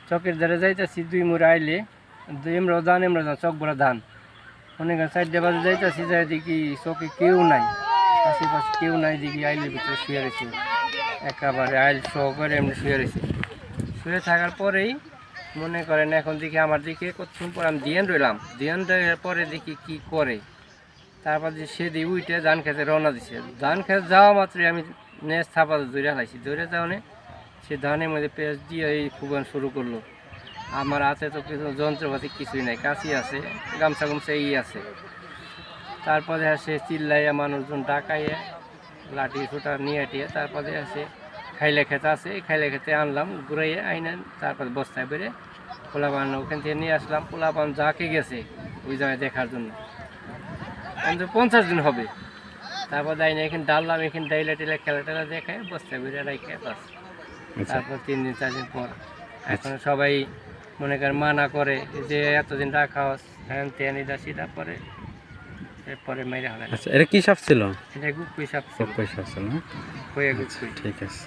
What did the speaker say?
চকের ধারে যাইতেছি 2 মুড়ে আইলে এমরা ধান চক ভরা ধান মনে করেন 4টে বাজে যাইতেছি যাই দেখি চকে কেউ নাই, আশেপাশে কেউ নাই, দেখি আইলের ভিতরে শুয়ে রয়েছে, একেবারে আইল সহকারে এমনি শুয়ে রয়েছে। শুয়ে থাকার পরেই মনে করেন এখন দেখি আমার দিকে কতক্ষণ পর আমি ধ্যান রইলাম, ধ্যান দেওয়ার পরে দেখি কি করে। তারপর যে সে দিয়ে উইটে ধান খেতে রওনা দিছে। ধান খেতে যাওয়া মাত্রই আমি নেচ থাপা ধরে হালাইছি, ধরে যাওয়ানে সে ধানের মধ্যে পেঁয়াজ দিয়ে এই ফুগান শুরু করলো। আমার হাতে তো কিছু যন্ত্রপাতি কিছুই নাই, কাশি আছে, গামছা গামছা এই আছে। তারপরে সে চিল্লাইয়া মানুষজন ডাকাইয়া লাঠি ছোটা নিয়ে টিয়ে তারপরে সে খাইলে খেতে আছে, এই খাইলে খেতে আনলাম ঘুরাইয়া আইনেন। তারপরে বস্তায় বেড়ে পোলাপান ওখান থেকে নিয়ে আসলাম। পোলাপান যাকে গেছে ওই জায়গায় দেখার জন্য, কিন্তু 50 দিন হবে। তারপর যাইনি এখানে ডাললাম, এখানে ডাইলে টেলে খেলা টেলা দেখে বস্তায় বেড়ে রাখে বাস। তারপর 3 দিন 4 দিন পর এখন সবাই মনে করেন মানা করে যে এতদিন রাখা হ্যান ত্যান এটা সেটা পরে এরপরে মেরে হারায়। আচ্ছা, এটা কি সাপ ছিল? এটা গুপ্পি সাপ ছিল, সাপ ছিল না? হয়ে গুপ্পি। ঠিক আছে।